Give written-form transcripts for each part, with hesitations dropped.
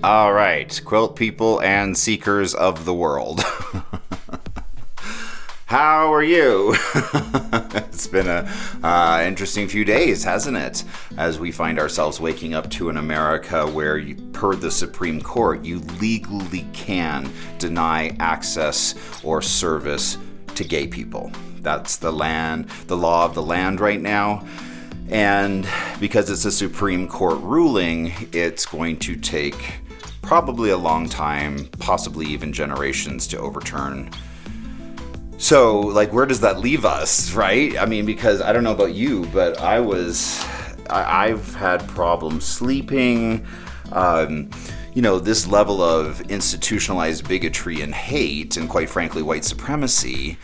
All right, quilt people and seekers of the world. How are you? It's been a interesting few days, hasn't it? As we find ourselves waking up to an America where, per the Supreme Court, you legally can deny access or service to gay people. That's the law of the land right now. And because it's a Supreme Court ruling, it's going to take probably a long time, possibly even generations, to overturn. So, where does that leave us, right? I mean, because I don't know about you, but I've had problems sleeping. This level of institutionalized bigotry and hate, and quite frankly, white supremacy,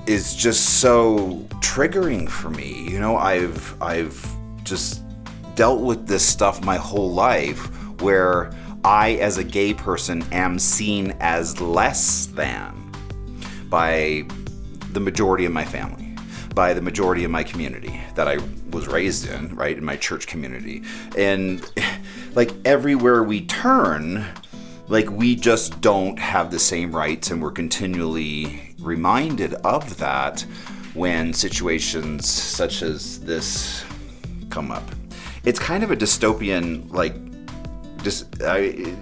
is just so triggering for me. I've just dealt with this stuff my whole life, where I, as a gay person, am seen as less than by the majority of my family, by the majority of my community that I was raised in, right, in my church community. And everywhere we turn, we just don't have the same rights, and we're continually reminded of that when situations such as this come up. It's kind of a dystopian,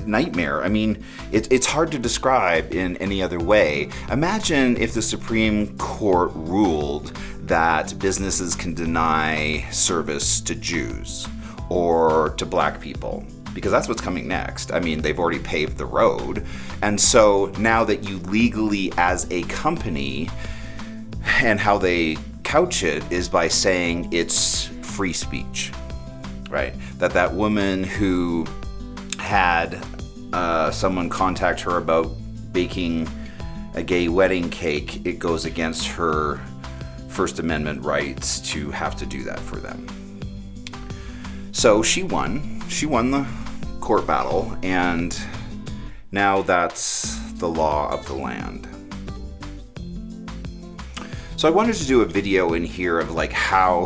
nightmare. I mean, it's hard to describe in any other way. Imagine if the Supreme Court ruled that businesses can deny service to Jews or to black people, because that's what's coming next. I mean, they've already paved the road. And so now that you legally, as a company, and how they couch it is by saying it's free speech, right? That woman who had someone contact her about baking a gay wedding cake, it goes against her First Amendment rights to have to do that for them. So she won the court battle, and now that's the law of the land. So I wanted to do a video in here of how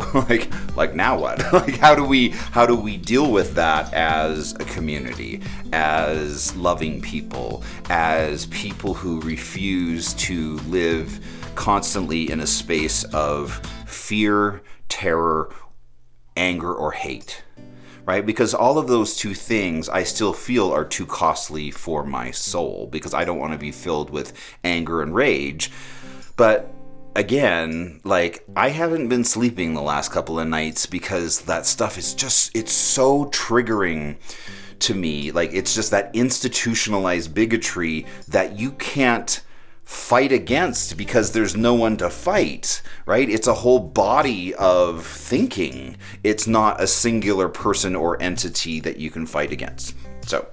now what? How do we deal with that as a community, as loving people, as people who refuse to live constantly in a space of fear, terror, anger, or hate, right? Because all of those two things I still feel are too costly for my soul, because I don't want to be filled with anger and rage. But again, I haven't been sleeping the last couple of nights because that stuff is it's so triggering to me. It's just that institutionalized bigotry that you can't fight against because there's no one to fight, right? It's a whole body of thinking. It's not a singular person or entity that you can fight against. So,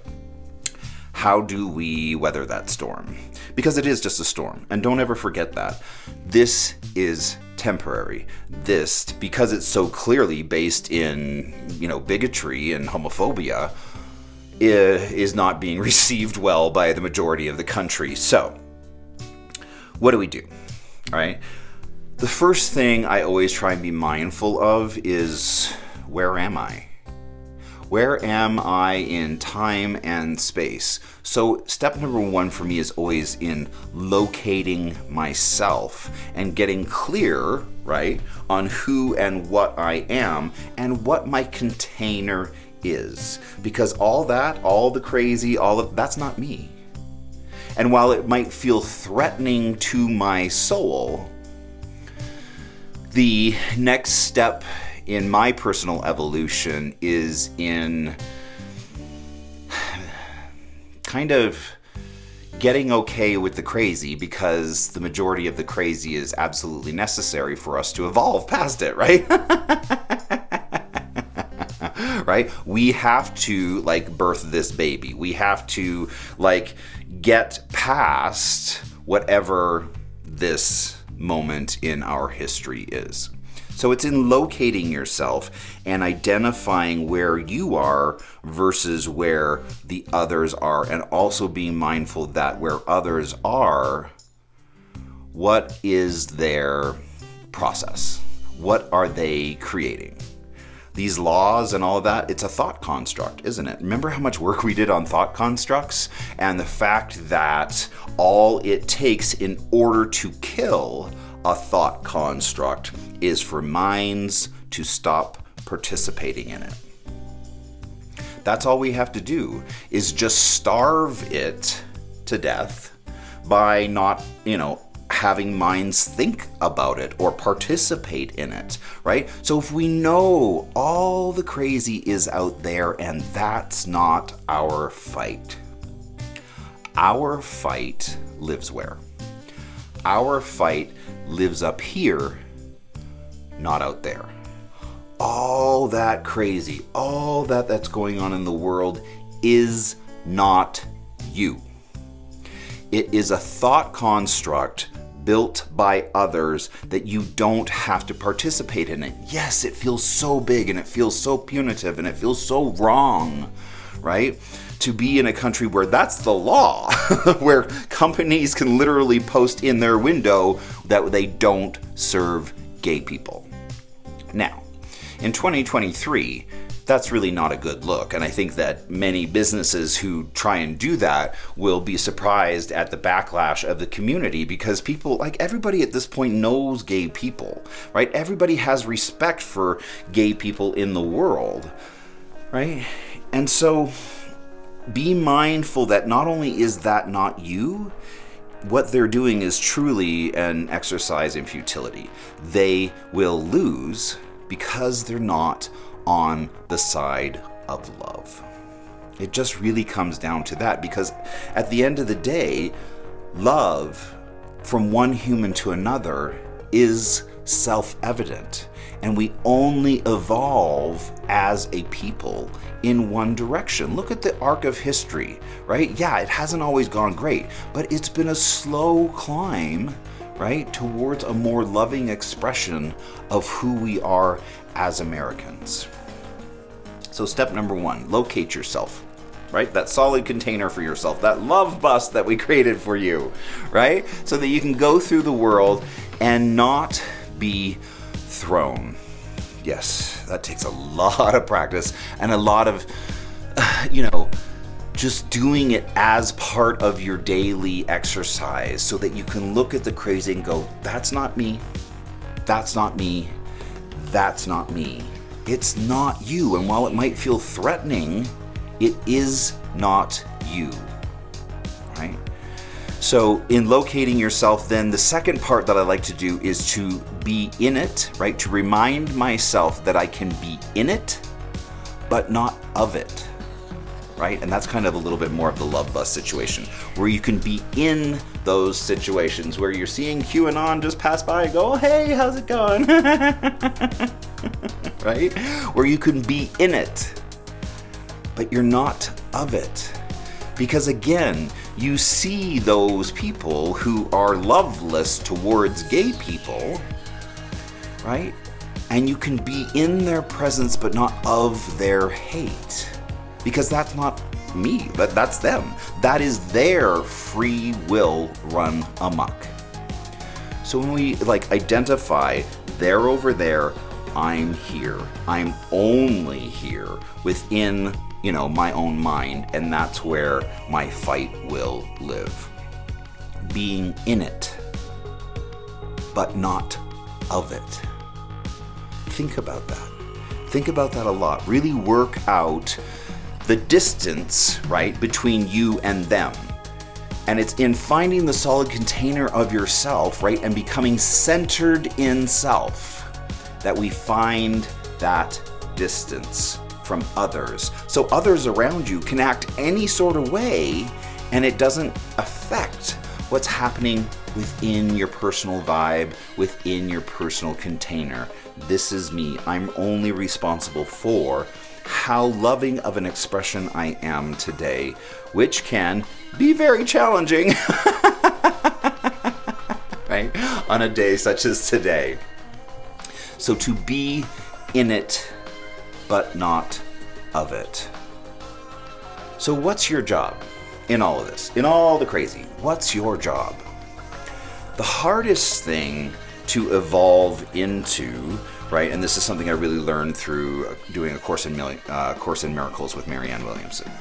how do we weather that storm? Because it is just a storm. And don't ever forget that. This is temporary. This, because it's so clearly based in, bigotry and homophobia, is not being received well by the majority of the country. So, what do we do? All right. The first thing I always try and be mindful of is, where am I? Where am I in time and space? So step number one for me is always in locating myself and getting clear, right, on who and what I am and what my container is. Because all the crazy, that's not me. And while it might feel threatening to my soul, the next step in my personal evolution is in kind of getting okay with the crazy, because the majority of the crazy is absolutely necessary for us to evolve past it, right? Right? We have to birth this baby. We have to get past whatever this moment in our history is. So it's in locating yourself and identifying where you are versus where the others are, and also being mindful that where others are, what is their process? What are they creating? these laws and all of that, it's a thought construct, isn't it? Remember how much work we did on thought constructs? And the fact that all it takes in order to kill a thought construct is for minds to stop participating in it. That's all we have to do, is just starve it to death by not, having minds think about it or participate in it, right? So if we know all the crazy is out there and that's not our fight lives where? Our fight lives up here, not out there. All that crazy, all that's going on in the world is not you. It is a thought construct built by others that you don't have to participate in it. Yes, it feels so big and it feels so punitive and it feels so wrong, right? To be in a country where that's the law, where companies can literally post in their window that they don't serve gay people. Now, in 2023, that's really not a good look. And I think that many businesses who try and do that will be surprised at the backlash of the community, because people, like everybody at this point, knows gay people, right? Everybody has respect for gay people in the world, right? And so be mindful that not only is that not you, what they're doing is truly an exercise in futility. They will lose because they're not on the side of love. It just really comes down to that, because at the end of the day, love from one human to another is self-evident, and we only evolve as a people in one direction. Look at the arc of history, right? Yeah, it hasn't always gone great, but it's been a slow climb, right, towards a more loving expression of who we are as Americans. So step number 1, locate yourself, right? That solid container for yourself, that love bus that we created for you, right? So that you can go through the world and not be thrown. Yes, that takes a lot of practice and a lot of, just doing it as part of your daily exercise, so that you can look at the crazy and go, that's not me, that's not me, that's not me. It's not you. And while it might feel threatening, it is not you, right? So in locating yourself, then the second part that I like to do is to be in it, right? To remind myself that I can be in it, but not of it, right? And that's kind of a little bit more of the love bus situation, where you can be in those situations where you're seeing QAnon just pass by and go, oh, hey, how's it going? Right? Where you can be in it, but you're not of it. Because again, you see those people who are loveless towards gay people, right? And you can be in their presence, but not of their hate. Because that's not me, but that's them. That is their free will run amok. So when we identify, they're over there, I'm here. I'm only here within, my own mind, and that's where my fight will live. Being in it, but not of it. Think about that. Think about that a lot. Really work out the distance, right, between you and them. And it's in finding the solid container of yourself, right, and becoming centered in self that we find that distance from others. So others around you can act any sort of way, and it doesn't affect what's happening within your personal vibe, within your personal container. This is me. I'm only responsible for how loving of an expression I am today, which can be very challenging, right? On a day such as today. So to be in it, but not of it. So what's your job in all of this? In all the crazy, what's your job? The hardest thing to evolve into, right? And this is something I really learned through doing a Course in Miracles with Marianne Williamson.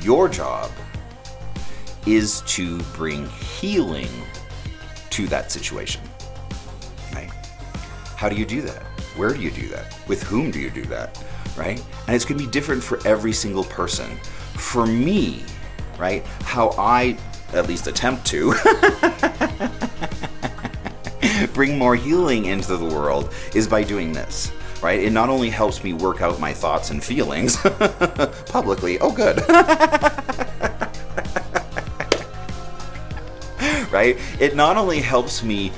Your job is to bring healing to that situation, right? How do you do that? Where do you do that? With whom do you do that, right? And it's going to be different for every single person. For me, right, how I at least attempt to bring more healing into the world is by doing this, right? It not only helps me work out my thoughts and feelings publicly, oh good, right? It not only helps me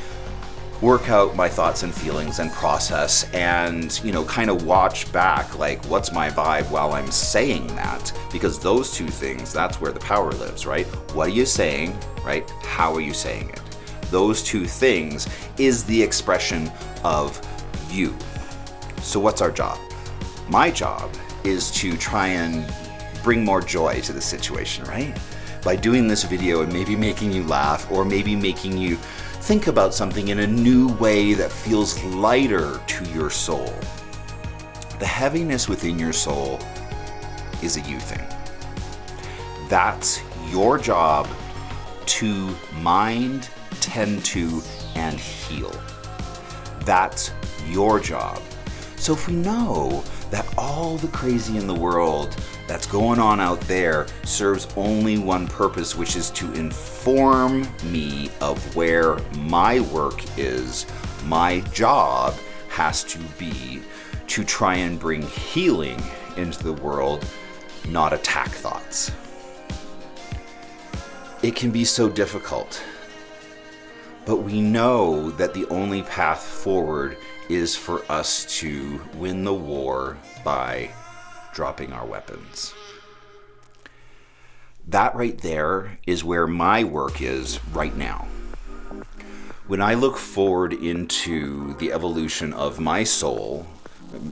work out my thoughts and feelings and process and, kind of watch back, like, what's my vibe while I'm saying that? Because those two things, that's where the power lives, right? What are you saying, right? How are you saying it? Those two things is the expression of you. So what's our job? My job is to try and bring more joy to the situation, right? By doing this video and maybe making you laugh, or maybe making you think about something in a new way that feels lighter to your soul. The heaviness within your soul is a you thing. That's your job to mind, tend to, and heal. That's your job. So if we know that all the crazy in the world that's going on out there serves only one purpose, which is to inform me of where my work is, my job has to be to try and bring healing into the world, not attack thoughts. It can be so difficult, but we know that the only path forward is for us to win the war by dropping our weapons. That right there is where my work is right now. When I look forward into the evolution of my soul,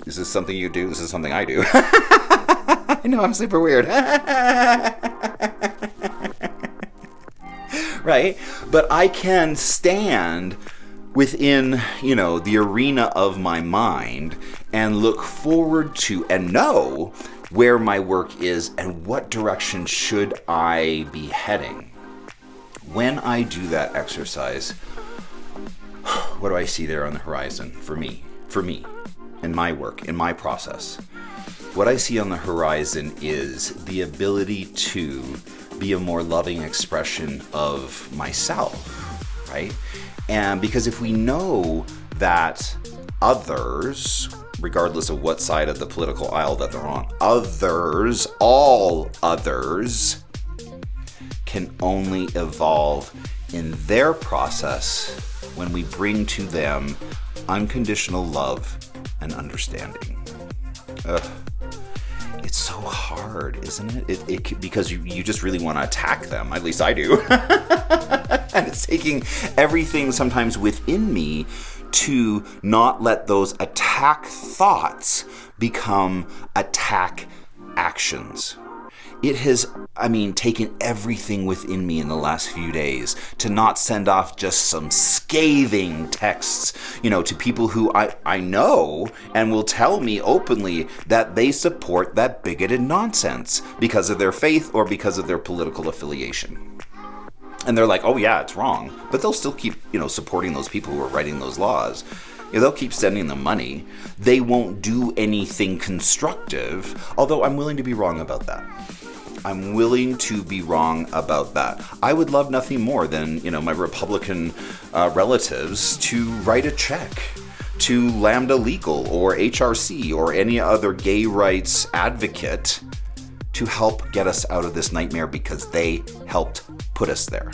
is this something you do? This is something I do. I know, I'm super weird. Right? But I can stand within, the arena of my mind and look forward to and know where my work is and what direction should I be heading. When I do that exercise, what do I see there on the horizon for me, in my work, in my process? What I see on the horizon is the ability to be a more loving expression of myself, right? And because if we know that others, regardless of what side of the political aisle that they're on, others, all others, can only evolve in their process when we bring to them unconditional love and understanding. It's so hard, isn't it? Because you just really want to attack them. At least I do. And it's taking everything sometimes within me to not let those attack thoughts become attack actions. It has, taken everything within me in the last few days to not send off just some scathing texts, to people who I know and will tell me openly that they support that bigoted nonsense because of their faith or because of their political affiliation. And they're like, oh yeah, it's wrong. But they'll still keep, supporting those people who are writing those laws. They'll keep sending them money. They won't do anything constructive, although I'm willing to be wrong about that. I'm willing to be wrong about that. I would love nothing more than, my Republican relatives to write a check to Lambda Legal or HRC or any other gay rights advocate to help get us out of this nightmare because they helped put us there.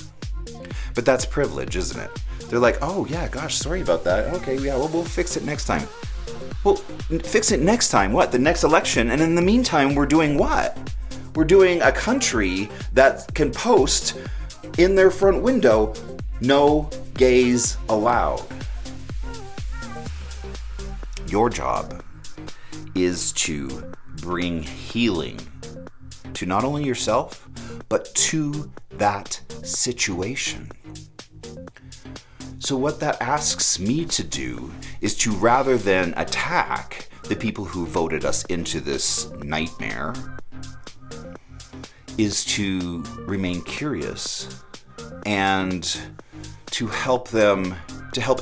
But that's privilege, isn't it? They're like, oh yeah, gosh, sorry about that. Okay, yeah, well, we'll fix it next time. Well, fix it next time, what? The next election? And in the meantime, we're doing what? We're doing a country that can post in their front window, no gays allowed. Your job is to bring healing to not only yourself, but to that situation. So what that asks me to do is to, rather than attack the people who voted us into this nightmare, is to remain curious and to help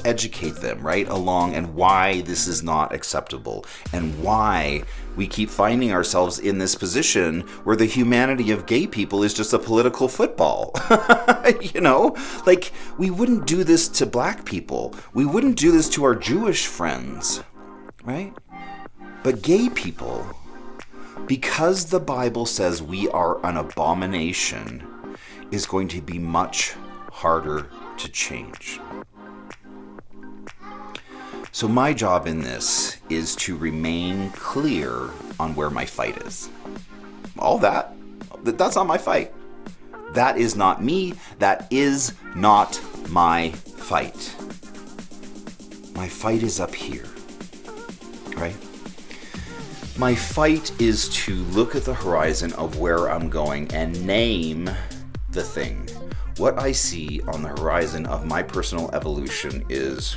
educate them, right, along, and why this is not acceptable, and why we keep finding ourselves in this position where the humanity of gay people is just a political football. You know, like, we wouldn't do this to black people. We wouldn't do this to our Jewish friends, right? But gay people, because the Bible says we are an abomination, is going to be much harder to change. So my job in this is to remain clear on where my fight is. All that's not my fight. That is not me. That is not my fight. My fight is up here, right? My fight is to look at the horizon of where I'm going and name the thing. What I see on the horizon of my personal evolution is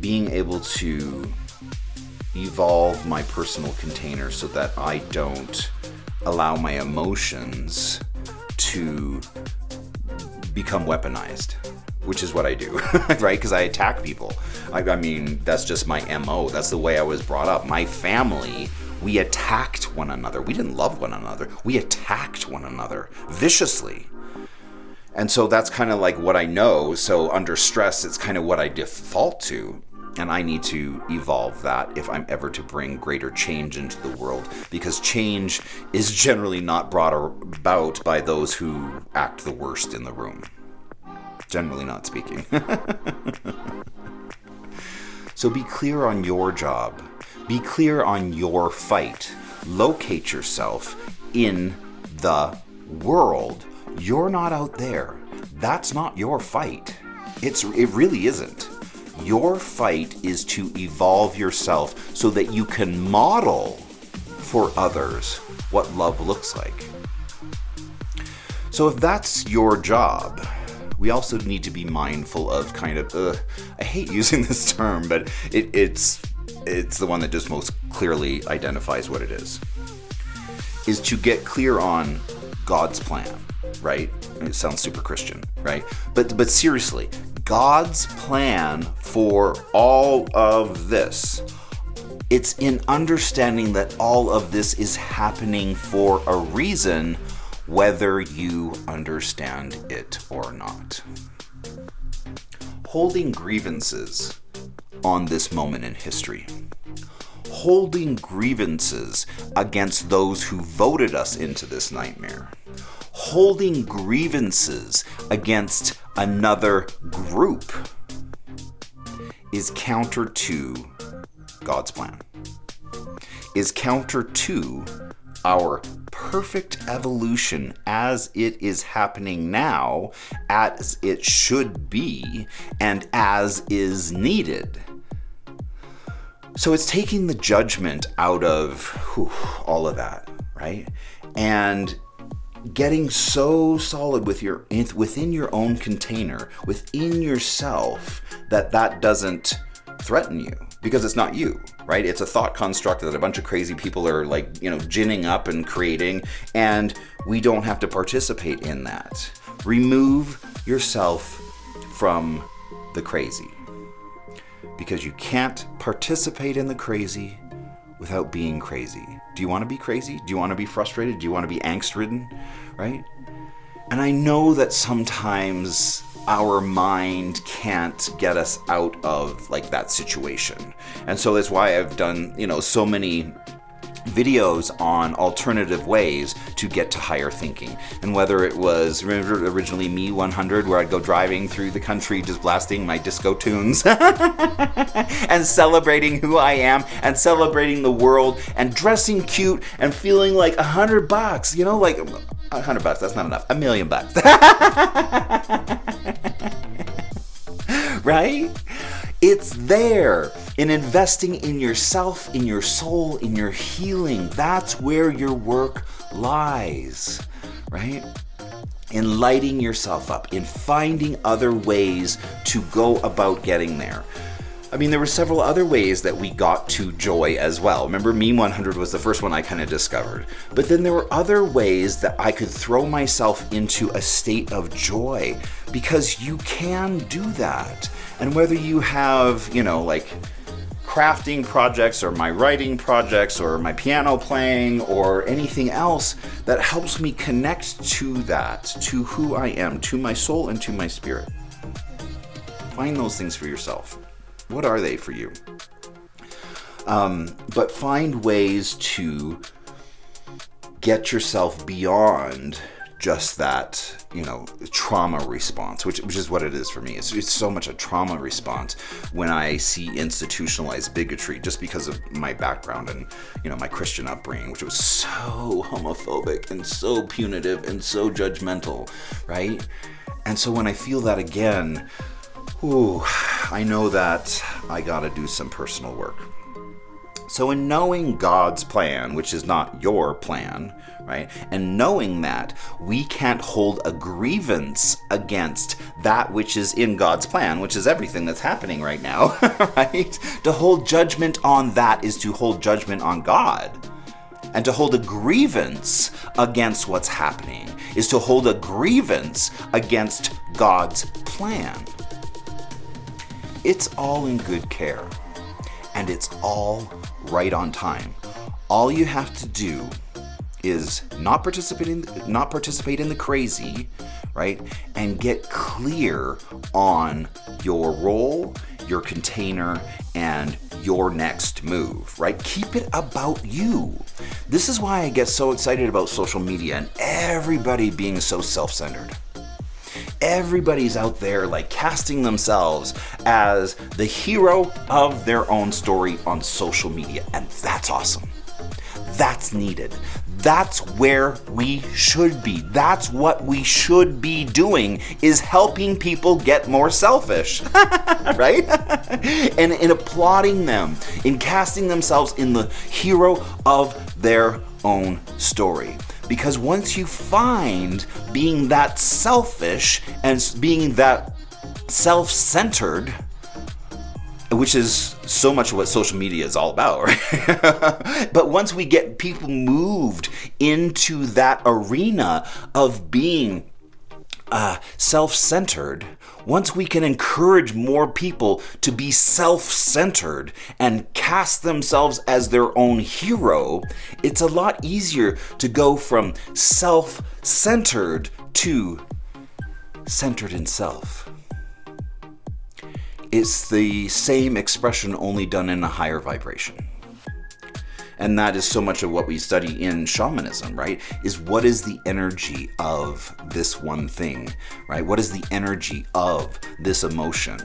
being able to evolve my personal container so that I don't allow my emotions to become weaponized, which is what I do, right? Because I attack people. I mean, that's just my MO. That's the way I was brought up. My family, we attacked one another. We didn't love one another. We attacked one another viciously. And so that's kind of like what I know. So under stress, it's kind of what I default to. And I need to evolve that if I'm ever to bring greater change into the world, because change is generally not brought about by those who act the worst in the room. Generally not speaking. So be clear on your job. Be clear on your fight. Locate yourself in the world. You're not out there. That's not your fight. It really isn't. Your fight is to evolve yourself so that you can model for others what love looks like. So if that's your job, we also need to be mindful of kind of, I hate using this term, but it's the one that just most clearly identifies what it is to get clear on God's plan, right? It sounds super Christian, right? But seriously, God's plan for all of this, it's in understanding that all of this is happening for a reason, whether you understand it or not. Holding grievances on this moment in history, holding grievances against those who voted us into this nightmare, holding grievances against another group is counter to God's plan, is counter to our perfect evolution as it is happening now, as it should be, and as is needed. So it's taking the judgment out of all of that, right? And getting so solid within your own container, within yourself, that doesn't threaten you, because it's not you, right? It's a thought construct that a bunch of crazy people are ginning up and creating, and we don't have to participate in that. Remove yourself from the crazy, because you can't participate in the crazy without being crazy. Do you want to be crazy? Do you want to be frustrated? Do you want to be angst-ridden? Right? And I know that sometimes our mind can't get us out of that situation. And so that's why I've done, so many videos on alternative ways to get to higher thinking. And whether it was, remember originally Me 100, where I'd go driving through the country just blasting my disco tunes and celebrating who I am and celebrating the world and dressing cute and feeling like $100, like $100, that's not enough, $1 million. Right? It's there in investing in yourself, in your soul, in your healing. That's where your work lies, right? in lighting yourself up, in finding other ways to go about getting there. I mean, there were several other ways that we got to joy as well. Remember, Meme 100 was the first one I kind of discovered. But then there were other ways that I could throw myself into a state of joy, because you can do that. And whether you have, like crafting projects or my writing projects or my piano playing or anything else that helps me connect to that, to who I am, to my soul and to my spirit. Find those things for yourself. What are they for you? But find ways to get yourself beyond just that, trauma response, which is what it is for me. It's so much a trauma response when I see institutionalized bigotry, just because of my background and, my Christian upbringing, which was so homophobic and so punitive and so judgmental, right? And so when I feel that again, I know that I gotta do some personal work. So in knowing God's plan, which is not your plan, right? And knowing that we can't hold a grievance against that which is in God's plan, which is everything that's happening right now, right? To hold judgment on that is to hold judgment on God. And to hold a grievance against what's happening is to hold a grievance against God's plan. It's all in good care, and it's all right on time. All you have to do is not participate in the crazy, right? And get clear on your role, your container, and your next move, right? Keep it about you. This is why I get so excited about social media and everybody being so self-centered. Everybody's out there casting themselves as the hero of their own story on social media. And that's awesome. That's needed. That's where we should be. That's what we should be doing, is helping people get more selfish, right? And in applauding them, in casting themselves in the hero of their own story. Because once you find being that selfish and being that self-centered, which is so much of what social media is all about, right? But once we get people moved into that arena of being self-centered, once we can encourage more people to be self-centered and cast themselves as their own hero, it's a lot easier to go from self-centered to centered in self. It's the same expression, only done in a higher vibration. And that is so much of what we study in shamanism, right? Is what is the energy of this one thing, right? What is the energy of this emotion?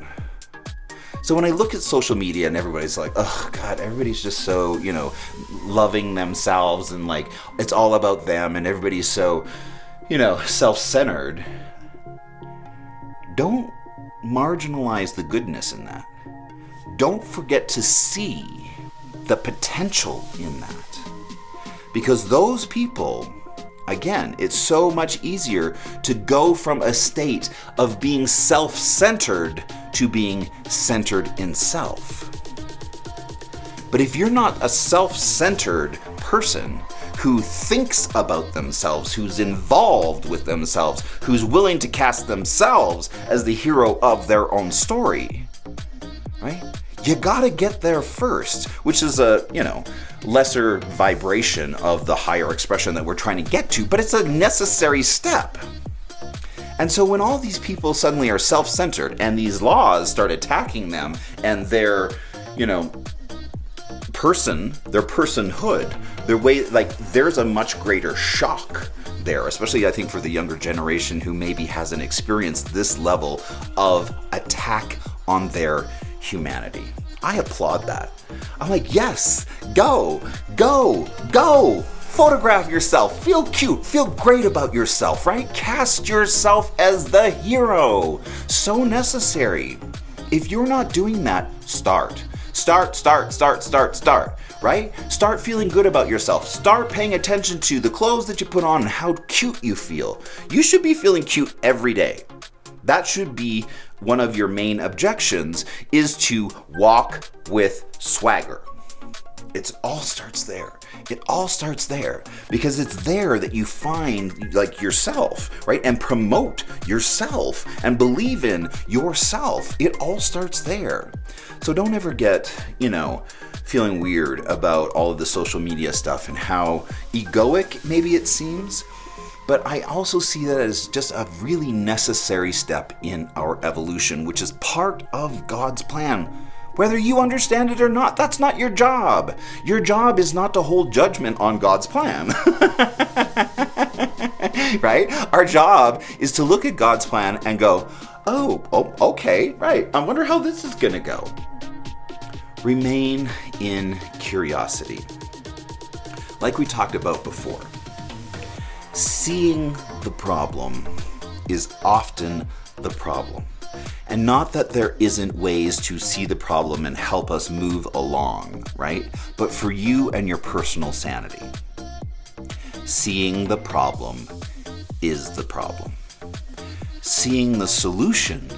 So when I look at social media and everybody's like, oh God, everybody's just so, loving themselves and it's all about them and everybody's so, self-centered. Don't marginalize the goodness in that. Don't forget to see the potential in that. Because those people, again, it's so much easier to go from a state of being self-centered to being centered in self. But if you're not a self-centered person who thinks about themselves, who's involved with themselves, who's willing to cast themselves as the hero of their own story, right? You gotta get there first, which is a, lesser vibration of the higher expression that we're trying to get to, but it's a necessary step. And so when all these people suddenly are self-centered and these laws start attacking them and their, their personhood, their way, there's a much greater shock there, especially I think for the younger generation who maybe hasn't experienced this level of attack on their humanity. I applaud that. I'm like, yes, go. Photograph yourself, feel cute, feel great about yourself, right? Cast yourself as the hero. So necessary. If you're not doing that, start. Start, right? Start feeling good about yourself. Start paying attention to the clothes that you put on and how cute you feel. You should be feeling cute every day. That should be one of your main objections, is to walk with swagger. It all starts there. It all starts there because it's there that you find like yourself, right? And promote yourself and believe in yourself. It all starts there. So don't ever get, feeling weird about all of the social media stuff and how egoic maybe it seems. But I also see that as just a really necessary step in our evolution, which is part of God's plan. Whether you understand it or not, that's not your job. Your job is not to hold judgment on God's plan. Right? Our job is to look at God's plan and go, oh, okay, right. I wonder how this is going to go. Remain in curiosity. Like we talked about before, seeing the problem is often the problem. And not that there isn't ways to see the problem and help us move along, right? But for you and your personal sanity, seeing the problem is the problem. Seeing the solution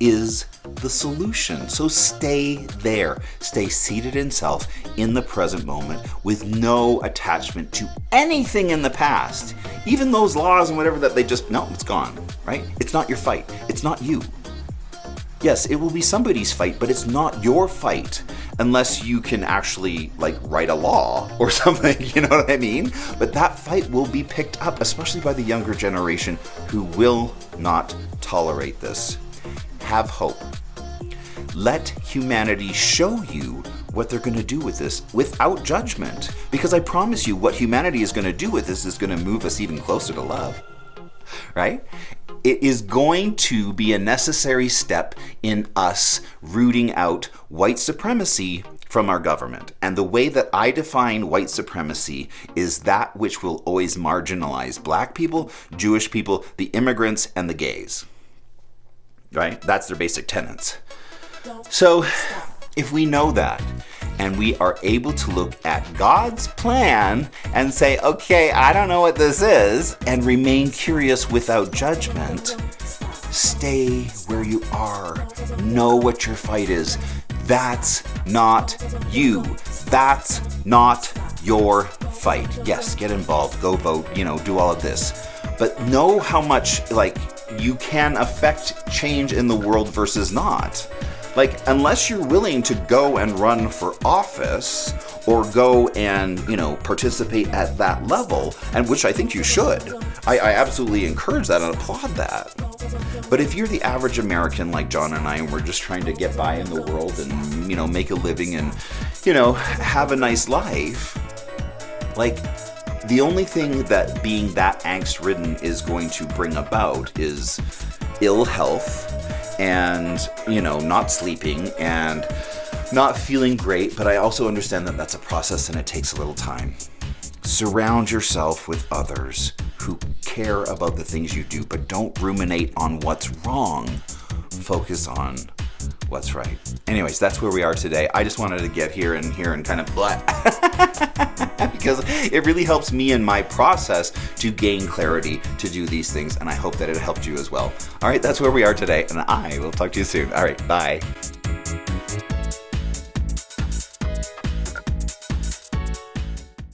is the solution. So stay there. Stay seated in self in the present moment with no attachment to anything in the past. Even those laws and whatever that it's gone, right? It's not your fight. It's not you. Yes, it will be somebody's fight, but it's not your fight unless you can actually write a law or something, you know what I mean? But that fight will be picked up, especially by the younger generation who will not tolerate this. Have hope. Let humanity show you what they're going to do with this without judgment. Because I promise you, what humanity is going to do with this is going to move us even closer to love. Right? It is going to be a necessary step in us rooting out white supremacy from our government. And the way that I define white supremacy is that which will always marginalize Black people, Jewish people, the immigrants, and the gays. Right? That's their basic tenets. So if we know that, and we are able to look at God's plan and say, okay, I don't know what this is, and remain curious without judgment, stay where you are. Know what your fight is. That's not you. That's not your fight. Yes, get involved, go vote, do all of this. But know how much, you can affect change in the world versus not. Unless you're willing to go and run for office or go and, participate at that level, and which I think you should. I absolutely encourage that and applaud that. But if you're the average American like John and I, and we're just trying to get by in the world and, make a living and, have a nice life, the only thing that being that angst-ridden is going to bring about is ill health, and not sleeping and not feeling great. But I also understand that that's a process and it takes a little time. Surround yourself with others who care about the things you do, but don't ruminate on what's wrong. Focus on what's right. Anyways, that's where we are today. I just wanted to get here and kind of blah. Because it really helps me in my process to gain clarity to do these things, and I hope that it helped you as well. All right, that's where we are today, and I will talk to you soon. All right, bye.